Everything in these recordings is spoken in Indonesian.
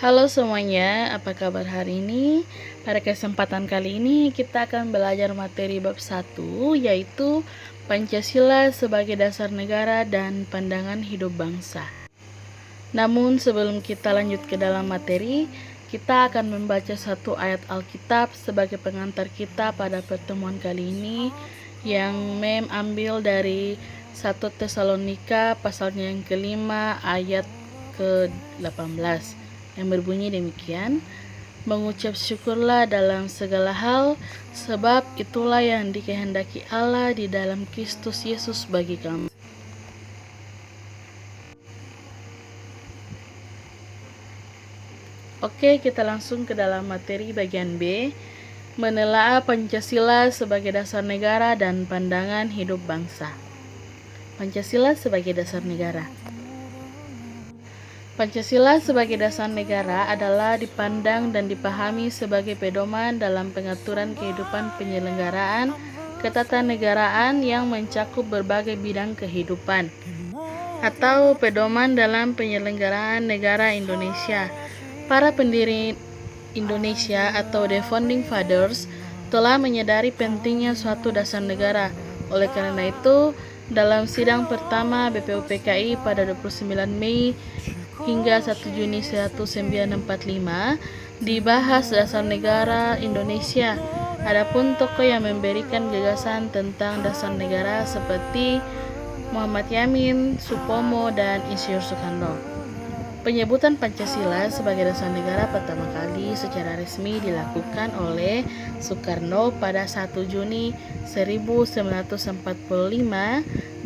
Halo semuanya, apa kabar hari ini? Pada kesempatan kali ini kita akan belajar materi bab 1, yaitu Pancasila sebagai dasar negara dan pandangan hidup bangsa. Namun sebelum kita lanjut ke dalam materi, kita akan membaca satu ayat Alkitab sebagai pengantar kita pada pertemuan kali ini, yang ambil dari 1 Tesalonika pasalnya yang kelima ayat ke-18. Yang berbunyi demikian, mengucap syukurlah dalam segala hal, sebab itulah yang dikehendaki Allah di dalam Kristus Yesus bagi kamu. Oke, kita langsung ke dalam materi bagian B, menelaah Pancasila sebagai dasar negara dan pandangan hidup bangsa. Pancasila sebagai dasar negara. Pancasila sebagai dasar negara adalah dipandang dan dipahami sebagai pedoman dalam pengaturan kehidupan penyelenggaraan ketatanegaraan yang mencakup berbagai bidang kehidupan, atau pedoman dalam penyelenggaraan negara Indonesia. Para pendiri Indonesia atau The Founding Fathers telah menyadari pentingnya suatu dasar negara. Oleh karena itu, dalam sidang pertama BPUPKI pada 29 Mei hingga 1 Juni 1945 dibahas dasar negara Indonesia. Adapun tokoh yang memberikan gagasan tentang dasar negara seperti Muhammad Yamin, Supomo, dan Insinyur Soekarno. Penyebutan Pancasila sebagai dasar negara pertama kali secara resmi dilakukan oleh Soekarno pada 1 Juni 1945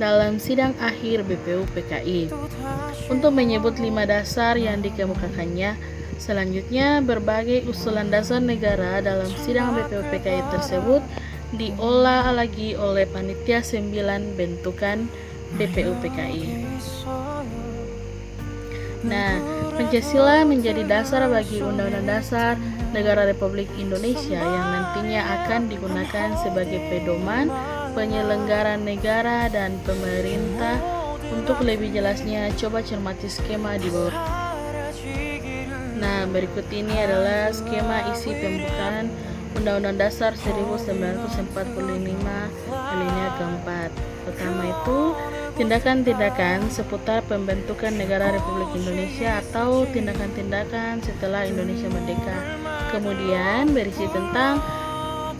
dalam sidang akhir BPUPKI untuk menyebut 5 dasar yang dikemukakannya. Selanjutnya, berbagai usulan dasar negara dalam sidang BPUPKI tersebut diolah lagi oleh Panitia 9 bentukan BPUPKI. Nah, Pancasila menjadi dasar bagi Undang-Undang Dasar Negara Republik Indonesia yang nantinya akan digunakan sebagai pedoman penyelenggaraan negara dan pemerintah. Untuk lebih jelasnya, coba cermati skema di bawah. Nah, berikut ini adalah skema isi pembukaan Undang-Undang Dasar 1945 alinea keempat. Pertama itu, tindakan-tindakan seputar pembentukan negara Republik Indonesia atau tindakan-tindakan setelah Indonesia merdeka. Kemudian berisi tentang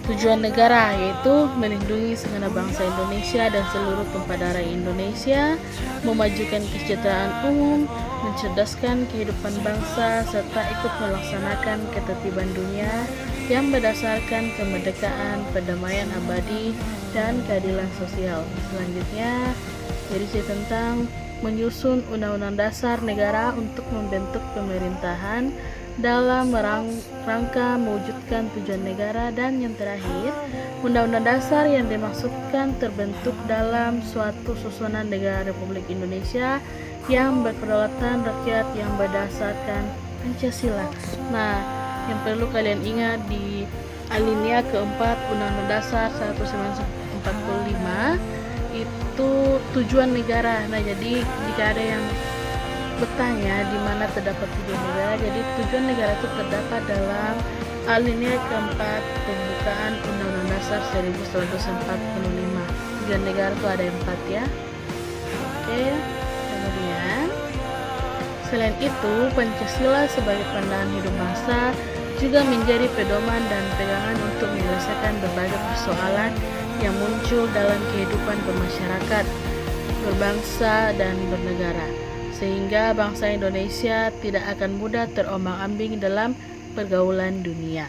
tujuan negara, yaitu melindungi segenap bangsa Indonesia dan seluruh tumpah darah Indonesia, memajukan kesejahteraan umum, mencerdaskan kehidupan bangsa, serta ikut melaksanakan ketertiban dunia yang berdasarkan kemerdekaan, perdamaian abadi, dan keadilan sosial. Selanjutnya berisi tentang menyusun Undang-Undang Dasar Negara untuk membentuk pemerintahan dalam rangka mewujudkan tujuan negara, dan yang terakhir, Undang-Undang Dasar yang dimaksudkan terbentuk dalam suatu susunan negara Republik Indonesia yang berkedaulatan rakyat yang berdasarkan Pancasila. Nah, yang perlu kalian ingat di alinea keempat Undang-Undang Dasar 1945 itu tujuan negara. Nah, jadi jika ada yang bertanya di mana terdapat tujuan negara, jadi tujuan negara itu terdapat dalam alinea keempat pembukaan Undang-Undang Dasar 1945. Tujuan negara itu ada 4 ya. Oke, kemudian selain itu, Pancasila sebagai pandangan hidup bangsa juga menjadi pedoman dan pegangan untuk menyelesaikan berbagai persoalan yang muncul dalam kehidupan bermasyarakat, berbangsa, dan bernegara, sehingga bangsa Indonesia tidak akan mudah terombang-ambing dalam pergaulan dunia.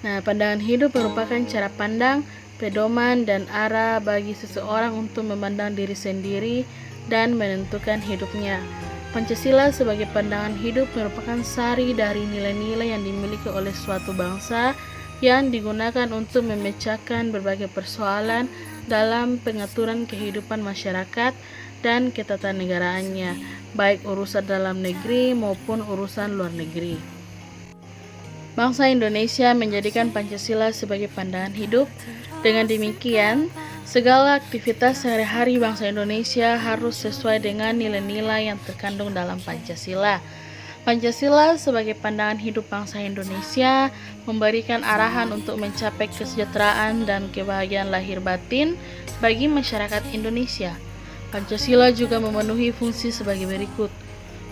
Nah, pandangan hidup merupakan cara pandang, pedoman, dan arah bagi seseorang untuk memandang diri sendiri dan menentukan hidupnya. Pancasila sebagai pandangan hidup merupakan sari dari nilai-nilai yang dimiliki oleh suatu bangsa yang digunakan untuk memecahkan berbagai persoalan dalam pengaturan kehidupan masyarakat dan ketatanegaraannya, baik urusan dalam negeri maupun urusan luar negeri. Bangsa Indonesia menjadikan Pancasila sebagai pandangan hidup. Dengan demikian, Segala aktivitas sehari-hari bangsa Indonesia harus sesuai dengan nilai-nilai yang terkandung dalam Pancasila. Pancasila sebagai pandangan hidup bangsa Indonesia memberikan arahan untuk mencapai kesejahteraan dan kebahagiaan lahir batin bagi masyarakat Indonesia. Pancasila juga memenuhi fungsi sebagai berikut: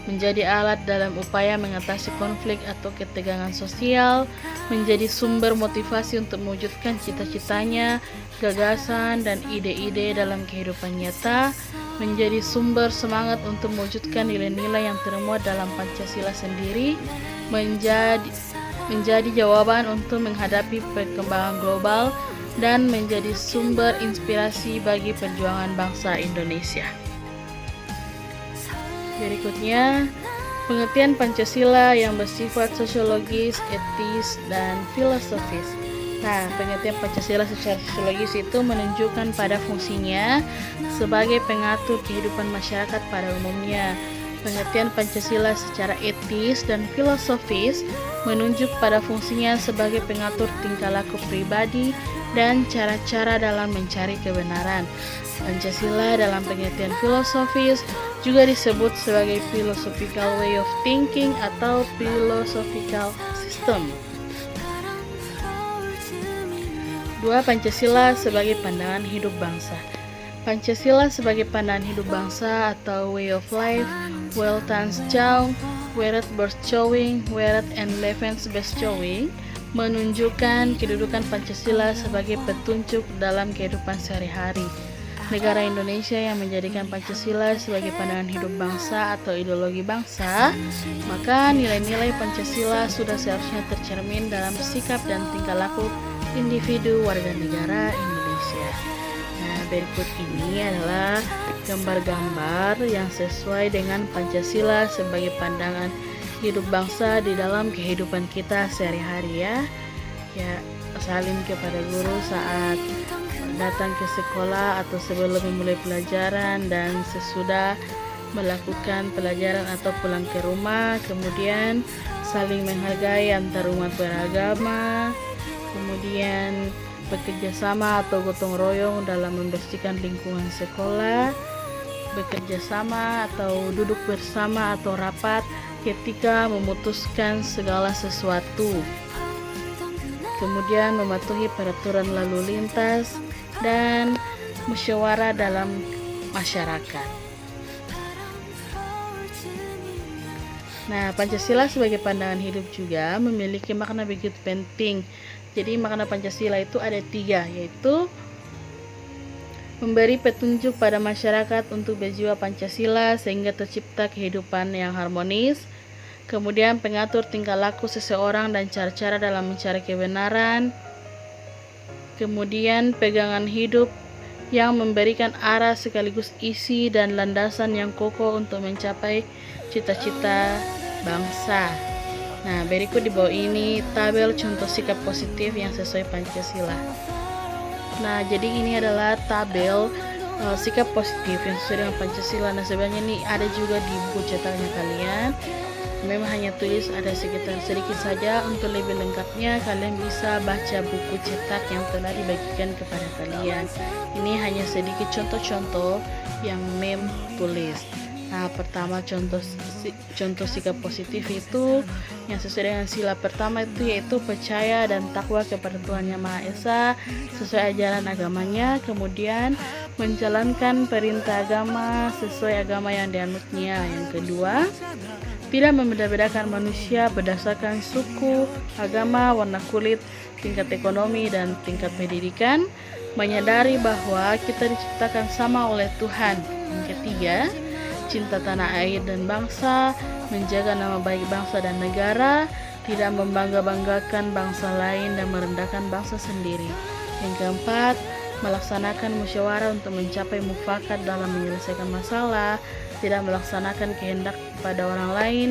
menjadi alat dalam upaya mengatasi konflik atau ketegangan sosial, menjadi sumber motivasi untuk mewujudkan cita-citanya, gagasan, dan ide-ide dalam kehidupan nyata, menjadi sumber semangat untuk mewujudkan nilai-nilai yang termuat dalam Pancasila sendiri, menjadi jawaban untuk menghadapi perkembangan global, dan menjadi sumber inspirasi bagi perjuangan bangsa Indonesia. Berikutnya, pengertian Pancasila yang bersifat sosiologis, etis, dan filosofis. Nah, pengertian Pancasila secara sosiologis itu menunjukkan pada fungsinya sebagai pengatur kehidupan masyarakat pada umumnya. Pengertian Pancasila secara etis dan filosofis menunjuk pada fungsinya sebagai pengatur tingkah laku pribadi dan cara-cara dalam mencari kebenaran. Pancasila dalam pengertian filosofis juga disebut sebagai philosophical way of thinking atau philosophical system. 2. Pancasila sebagai pandangan hidup bangsa. Pancasila sebagai pandangan hidup bangsa atau way of life, Weltanschauung, Wereltbeschouwing, Wereld- and Levensbeschouwing, menunjukkan kedudukan Pancasila sebagai petunjuk dalam kehidupan sehari-hari. Negara Indonesia yang menjadikan Pancasila sebagai pandangan hidup bangsa atau ideologi bangsa, maka nilai-nilai Pancasila sudah seharusnya tercermin dalam sikap dan tingkah laku individu warga negara Indonesia. Nah, berikut ini adalah gambar-gambar yang sesuai dengan Pancasila sebagai pandangan hidup bangsa di dalam kehidupan kita sehari-hari ya. Salim kepada guru saat datang ke sekolah atau sebelum memulai pelajaran dan sesudah melakukan pelajaran atau pulang ke rumah. Kemudian saling menghargai antar umat beragama. Kemudian bekerja sama atau gotong royong dalam membersihkan lingkungan sekolah. Bekerja sama atau duduk bersama atau rapat ketika memutuskan segala sesuatu. Kemudian mematuhi peraturan lalu lintas dan musyawarah dalam masyarakat. Nah, Pancasila sebagai pandangan hidup juga memiliki makna begitu penting. Jadi makna Pancasila itu ada 3, yaitu memberi petunjuk pada masyarakat untuk berjiwa Pancasila sehingga tercipta kehidupan yang harmonis. Kemudian pengatur tingkah laku seseorang dan cara-cara dalam mencari kebenaran. Kemudian pegangan hidup yang memberikan arah sekaligus isi dan landasan yang kokoh untuk mencapai cita-cita bangsa. Nah, berikut di bawah ini tabel contoh sikap positif yang sesuai Pancasila. Nah, jadi ini adalah tabel sikap positif yang sesuai dengan Pancasila. Nah, sebenarnya ini ada juga di buku cetaknya kalian. Memang hanya tulis ada sekitar sedikit saja. Untuk lebih lengkapnya kalian bisa baca buku cetak yang telah dibagikan kepada kalian. Ini hanya sedikit contoh-contoh yang mem tulis. Nah, pertama contoh sikap positif itu yang sesuai dengan sila pertama itu yaitu percaya dan takwa kepada Tuhan Yang Maha Esa sesuai ajaran agamanya. Kemudian menjalankan perintah agama sesuai agama yang dianutnya. Yang kedua, tidak membeda-bedakan manusia berdasarkan suku, agama, warna kulit, tingkat ekonomi, dan tingkat pendidikan. Menyadari bahwa kita diciptakan sama oleh Tuhan. Yang ketiga, cinta tanah air dan bangsa, menjaga nama baik bangsa dan negara, tidak membangga-banggakan bangsa lain dan merendahkan bangsa sendiri. Yang keempat, melaksanakan musyawarah untuk mencapai mufakat dalam menyelesaikan masalah, tidak melaksanakan kehendak pada orang lain,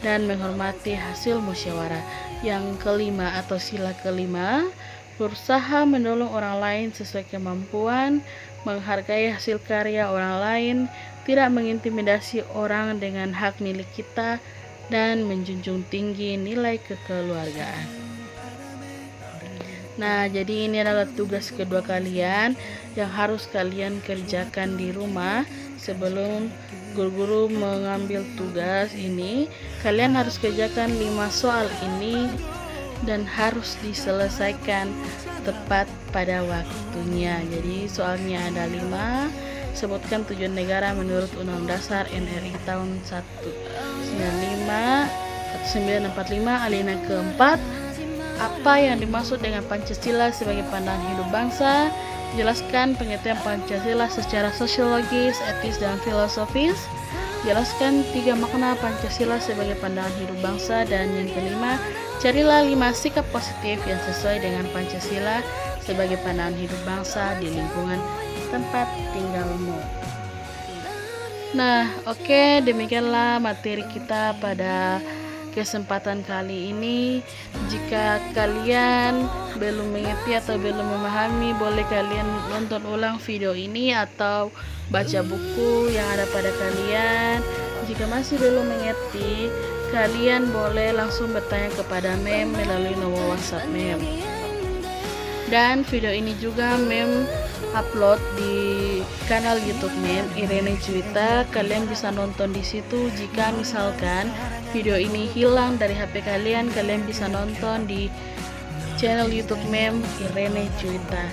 dan menghormati hasil musyawarah. Yang kelima atau sila kelima, berusaha menolong orang lain sesuai kemampuan, menghargai hasil karya orang lain, tidak mengintimidasi orang dengan hak milik kita, dan menjunjung tinggi nilai kekeluargaan. Nah, jadi ini adalah tugas kedua kalian yang harus kalian kerjakan di rumah. Sebelum guru-guru mengambil tugas ini, kalian harus kerjakan 5 soal ini dan harus diselesaikan tepat pada waktunya. Jadi soalnya ada 5. Sebutkan tujuan negara menurut Undang-Undang Dasar NRI tahun 1945 alinea keempat. Apa yang dimaksud dengan Pancasila sebagai pandangan hidup bangsa? Jelaskan pengertian Pancasila secara sosiologis, etis, dan filosofis. Jelaskan 3 makna Pancasila sebagai pandangan hidup bangsa. Dan yang kelima, carilah 5 sikap positif yang sesuai dengan Pancasila sebagai pandangan hidup bangsa di lingkungan tempat tinggalmu. Nah, oke, demikianlah materi kita pada kesempatan kali ini. Jika kalian belum mengerti atau belum memahami, boleh kalian nonton ulang video ini atau baca buku yang ada pada kalian. Jika masih belum mengerti, kalian boleh langsung bertanya kepada Mem melalui nomor WhatsApp Mem. Dan video ini juga Mem upload di kanal YouTube Mem Irene Juwita. Kalian bisa nonton di situ. Jika misalkan video ini hilang dari HP kalian, kalian bisa nonton di channel YouTube Mem Irene Juwita.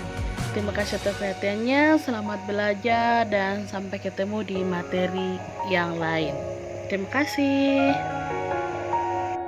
Terima kasih atas perhatiannya. Selamat belajar dan sampai ketemu di materi yang lain. Terima kasih.